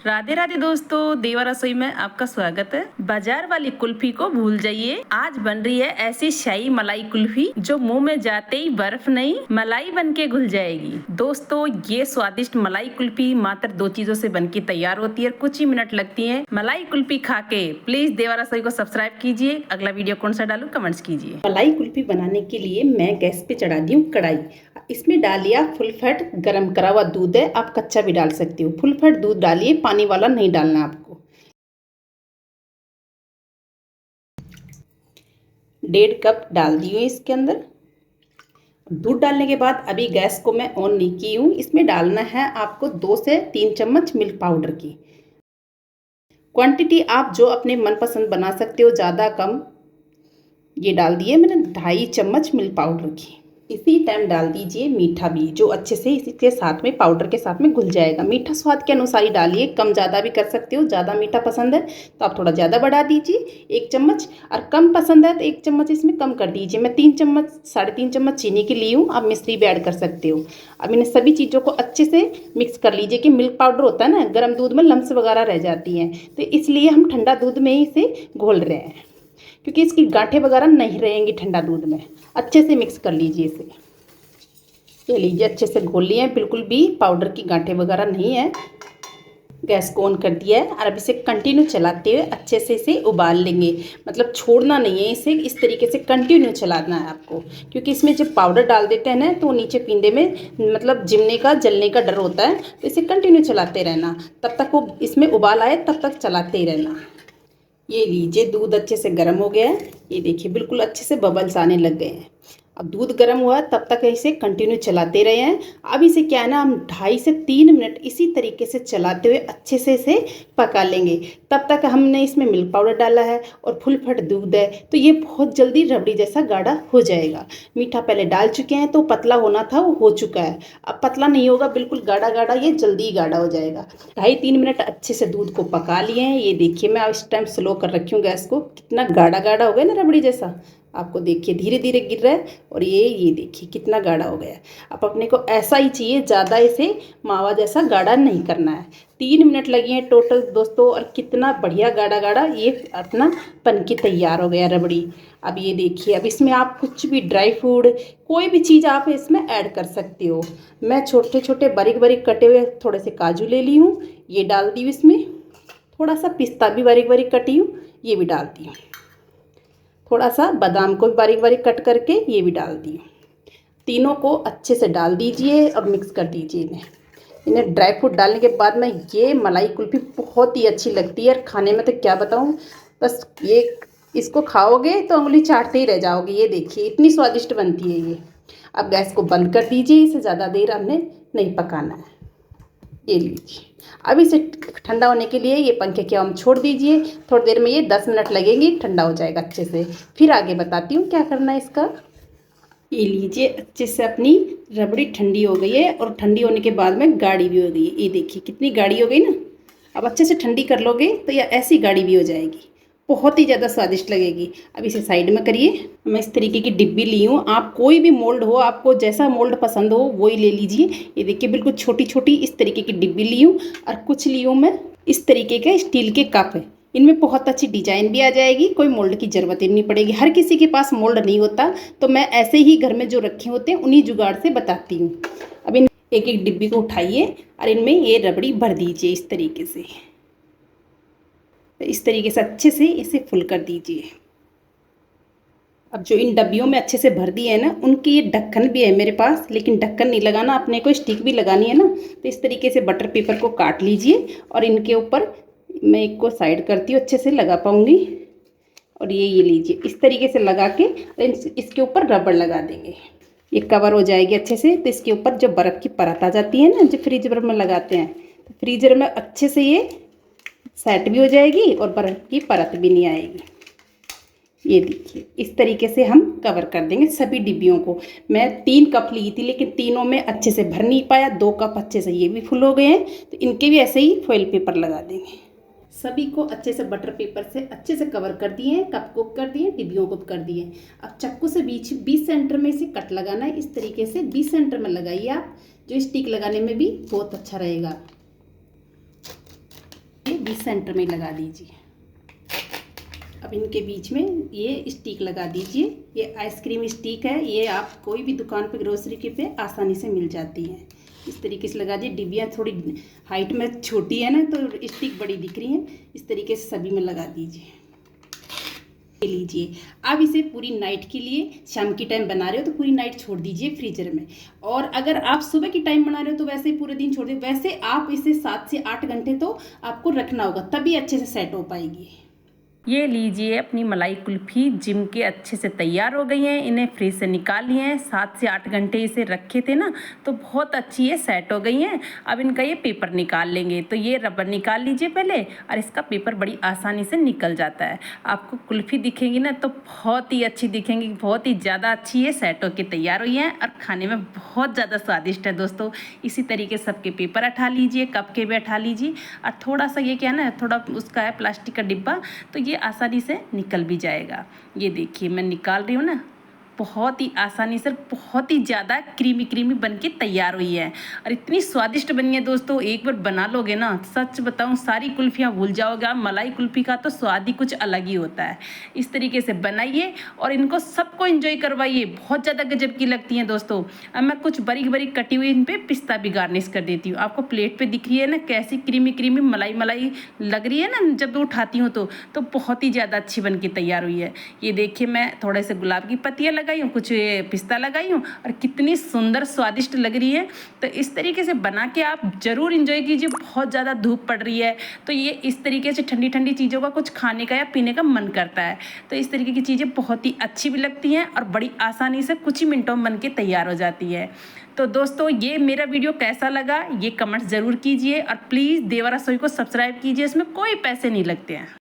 राधे राधे दोस्तों, देवा रसोई में आपका स्वागत है। बाजार वाली कुल्फी को भूल जाइए, आज बन रही है ऐसी शाही मलाई कुल्फी जो मुंह में जाते ही बर्फ नहीं मलाई बन के घुल जाएगी। दोस्तों, ये स्वादिष्ट मलाई कुल्फी मात्र 2 चीजों से बनके तैयार होती है, कुछ ही मिनट लगती है। मलाई कुल्फी खा के प्लीज देवा रसोई को सब्सक्राइब कीजिए। अगला वीडियो कौन सा डालूं कमेंट्स कीजिए। मलाई कुल्फी बनाने के लिए मैं गैस पे चढ़ा दी हूँ कढ़ाई। इसमें डालिए आप फुल फैट गरम करा हुआ दूध है, आप कच्चा भी डाल सकते हो। फुल फैट दूध डालिए, पानी वाला नहीं डालना आपको। 1.5 कप डाल दी हूँ इसके अंदर। दूध डालने के बाद अभी गैस को मैं ऑन नहीं की हूँ। इसमें डालना है आपको 2 से 3 चम्मच मिल्क पाउडर की क्वांटिटी। आप जो अपने मनपसंद बना सकते हो, ज़्यादा कम। ये डाल दिए मैंने 2.5 चम्मच मिल्क पाउडर की। इसी टाइम डाल दीजिए मीठा भी, जो अच्छे से इसके साथ में पाउडर के साथ में घुल जाएगा। मीठा स्वाद के अनुसार ही डालिए, कम ज़्यादा भी कर सकते हो। ज़्यादा मीठा पसंद है तो आप थोड़ा ज़्यादा बढ़ा दीजिए 1 चम्मच, और कम पसंद है तो 1 चम्मच इसमें कम कर दीजिए। मैं 3 चम्मच 3.5 चम्मच चीनी की ली हूँ, आप मिश्री भी ऐड कर सकते हो। अब इन सभी चीज़ों को अच्छे से मिक्स कर लीजिए कि मिल्क पाउडर होता है ना, गर्म दूध में लम्स वगैरह रह जाती हैं, तो इसलिए हम ठंडा दूध में ही इसे घोल रहे हैं, क्योंकि इसकी गांठें वगैरह नहीं रहेंगी ठंडा दूध में। अच्छे से मिक्स कर लीजिए इसे। ये लीजिए, अच्छे से घोल लिए हैं, बिल्कुल भी पाउडर की गांठें वगैरह नहीं है। गैस को ऑन कर दिया है और अब इसे कंटिन्यू चलाते हुए अच्छे से इसे उबाल लेंगे। मतलब छोड़ना नहीं है इसे, इस तरीके से कंटिन्यू चलाना है आपको, क्योंकि इसमें जब पाउडर डाल देते हैं ना तो नीचे पिंडे में मतलब जिमने का जलने का डर होता है, तो इसे कंटिन्यू चलाते रहना। तब तक वो इसमें उबाल आए तब तक चलाते ही रहना। ये लीजिए, दूध अच्छे से गर्म हो गया है। ये देखिए, बिल्कुल अच्छे से बबल्स आने लग गए हैं। अब दूध गर्म हुआ तब तक इसे कंटिन्यू चलाते रहे हैं। अब इसे क्या है ना, हम 2.5 से 3 मिनट इसी तरीके से चलाते हुए अच्छे से इसे पका लेंगे। तब तक हमने इसमें मिल्क पाउडर डाला है और फुल फट दूध है, तो ये बहुत जल्दी रबड़ी जैसा गाढ़ा हो जाएगा। मीठा पहले डाल चुके हैं तो पतला होना था, वो हो चुका है। अब पतला नहीं होगा, बिल्कुल गाढ़ा गाढ़ा, ये जल्दी ही गाढ़ा हो जाएगा। 2.5-3 मिनट अच्छे से दूध को पका लिए हैं। ये देखिए, मैं इस टाइम स्लो कर रखी हूँ गैस को, कितना गाढ़ा गाढ़ा हो गया ना रबड़ी जैसा। आपको देखिए धीरे धीरे गिर रहा है, और ये देखिए कितना गाढ़ा हो गया है। अब अपने को ऐसा ही चाहिए, ज़्यादा इसे मावा जैसा गाढ़ा नहीं करना है। 3 मिनट लगे हैं टोटल दोस्तों, और कितना बढ़िया गाढ़ा गाढ़ा ये अपना बन के तैयार हो गया रबड़ी। अब ये देखिए, अब इसमें आप कुछ भी ड्राई फ्रूट, कोई भी चीज़ आप इसमें ऐड कर सकते हो। मैं छोटे छोटे बारीक बारीक कटे हुए थोड़े से काजू ले ली हूँ, ये डाल दी हूँ इसमें। थोड़ा सा पिस्ता भी बारीक बारीक कटी हूँ, ये भी डाल दी हूँ। थोड़ा सा बादाम को भी बारीक बारीक कट करके ये भी डाल दी। तीनों को अच्छे से डाल दीजिए और मिक्स कर दीजिए इन्हें ड्राई फ्रूट डालने के बाद में ये मलाई कुल्फ़ी बहुत ही अच्छी लगती है, और खाने में तो क्या बताऊँ, बस ये इसको खाओगे तो उंगली चाटते ही रह जाओगे। ये देखिए इतनी स्वादिष्ट बनती है ये। अब गैस को बंद कर दीजिए, इसे ज़्यादा देर हमने नहीं पकाना है। ये लीजिए, अब इसे ठंडा होने के लिए ये पंखे के हम छोड़ दीजिए। थोड़ी देर में ये 10 मिनट लगेंगी, ठंडा हो जाएगा अच्छे से। फिर आगे बताती हूँ क्या करना है इसका। ये लीजिए, अच्छे से अपनी रबड़ी ठंडी हो गई है, और ठंडी होने के बाद में गाढ़ी भी हो गई है। ये देखिए कितनी गाढ़ी हो गई ना। अब अच्छे से ठंडी कर लोगे तो ये ऐसी गाढ़ी भी हो जाएगी, बहुत ही ज़्यादा स्वादिष्ट लगेगी। अब इसे साइड में करिए। मैं इस तरीके की डिब्बी ली हूँ, आप कोई भी मोल्ड हो, आपको जैसा मोल्ड पसंद हो वही ले लीजिए। ये देखिए बिल्कुल छोटी छोटी इस तरीके की डिब्बी ली हूँ, और कुछ ली हूँ मैं इस तरीके के स्टील के कप है। इनमें बहुत अच्छी डिजाइन भी आ जाएगी, कोई मोल्ड की ज़रूरत ही नहीं पड़ेगी। हर किसी के पास मोल्ड नहीं होता, तो मैं ऐसे ही घर में जो रखे होते हैं उन्हीं जुगाड़ से बताती हूँ। अब इन एक एक डिब्बी को उठाइए और इनमें ये रबड़ी भर दीजिए इस तरीके से। इस तरीके से अच्छे से इसे फुल कर दीजिए। अब जो इन डब्बियों में अच्छे से भर दिए है ना, उनकी ये ढक्कन भी है मेरे पास, लेकिन ढक्कन नहीं लगाना, अपने को स्टिक भी लगानी है ना। तो इस तरीके से बटर पेपर को काट लीजिए, और इनके ऊपर मैं एक को साइड करती हूँ, अच्छे से लगा पाऊँगी। और ये लीजिए, इस तरीके से लगा के इसके ऊपर रबड़ लगा देंगे। ये कवर हो जाएगी अच्छे से। तो इसके ऊपर जो बर्फ़ की परत आ जाती है ना, जो फ्रीजर में लगाते हैं, तो फ्रीजर में अच्छे से ये सेट भी हो जाएगी और बर्फ़ की परत भी नहीं आएगी। ये देखिए, इस तरीके से हम कवर कर देंगे सभी डिब्बियों को। मैं 3 कप ली थी, लेकिन तीनों में अच्छे से भर नहीं पाया। 2 कप अच्छे से ये भी फुल हो गए हैं, तो इनके भी ऐसे ही फॉइल पेपर लगा देंगे। सभी को अच्छे से बटर पेपर से अच्छे से कवर कर दिए हैं। कप को कर दिए, डिब्बियों को कर दिए। अब चक्कू से बीच सेंटर में इसे कट लगाना है। इस तरीके से 20 सेंटर में लगाइए आप, जो स्टिक लगाने में भी बहुत अच्छा रहेगा। बीच सेंटर में लगा दीजिए। अब इनके बीच में ये स्टिक लगा दीजिए। ये आइसक्रीम स्टिक है, ये आप कोई भी दुकान पे ग्रोसरी के पे आसानी से मिल जाती है। इस तरीके से लगा दीजिए। डिब्बियाँ थोड़ी हाइट में छोटी है ना, तो स्टिक बड़ी दिख रही है। इस तरीके से सभी में लगा दीजिए। लीजिए। अब इसे पूरी नाइट के लिए, शाम की टाइम बना रहे हो तो पूरी नाइट छोड़ दीजिए फ्रीजर में। और अगर आप सुबह की टाइम बना रहे हो तो वैसे ही पूरे दिन छोड़ दीजिए। वैसे आप इसे 7 से 8 घंटे तो आपको रखना होगा, तभी अच्छे से सेट हो पाएगी। ये लीजिए अपनी मलाई कुल्फ़ी जिम के अच्छे से तैयार हो गई हैं। इन्हें फ्रिज से निकाल लिए हैं। 7 से 8 घंटे इसे रखे थे ना, तो बहुत अच्छी ये सेट हो गई हैं। अब इनका ये पेपर निकाल लेंगे। तो ये रबर निकाल लीजिए पहले, और इसका पेपर बड़ी आसानी से निकल जाता है। आपको कुल्फ़ी दिखेंगी ना तो बहुत ही अच्छी दिखेंगी, बहुत ही ज़्यादा अच्छी ये सेट होकर तैयार हुई हैं और खाने में बहुत ज़्यादा स्वादिष्ट है दोस्तों। इसी तरीके सबके पेपर हटा लीजिए, कप के भी हटा लीजिए। और थोड़ा सा ये क्या है ना, थोड़ा उसका है प्लास्टिक का डिब्बा, तो ये आसानी से निकल भी जाएगा। ये देखिए मैं निकाल रही हूँ ना, बहुत ही आसानी से, बहुत ही ज़्यादा क्रीमी बनके तैयार हुई है और इतनी स्वादिष्ट बनी है दोस्तों। एक बार बना लोगे ना, सच बताऊं सारी कुल्फियाँ भूल जाओगे। मलाई कुल्फी का तो स्वाद ही कुछ अलग ही होता है। इस तरीके से बनाइए और इनको सबको एंजॉय करवाइए। बहुत ज़्यादा गजब की लगती हैं दोस्तों। अब मैं कुछ बारीक बारीक कटी हुई इन पर पिस्ता भी गार्निश कर देती हूँ। आपको प्लेट पर दिख रही है ना कैसी क्रीमी मलाई लग रही है ना, जब उठाती हूँ तो बहुत ही ज़्यादा अच्छी बन के तैयार हुई है। ये देखिए मैं थोड़े से गुलाब की पत्तियाँ लगाई हूँ, कुछ पिस्ता लगाई हूँ और कितनी सुंदर स्वादिष्ट लग रही है। तो इस तरीके से बना के आप ज़रूर इंजॉय कीजिए। बहुत ज़्यादा धूप पड़ रही है तो ये इस तरीके से ठंडी ठंडी चीज़ों का कुछ खाने का या पीने का मन करता है। तो इस तरीके की चीज़ें बहुत ही अच्छी भी लगती हैं और बड़ी आसानी से कुछ ही मिनटों में बन के तैयार हो जाती है। तो दोस्तों ये मेरा वीडियो कैसा लगा ये कमेंट्स ज़रूर कीजिए और प्लीज़ देवा रसोई को सब्सक्राइब कीजिए। इसमें कोई पैसे नहीं लगते हैं।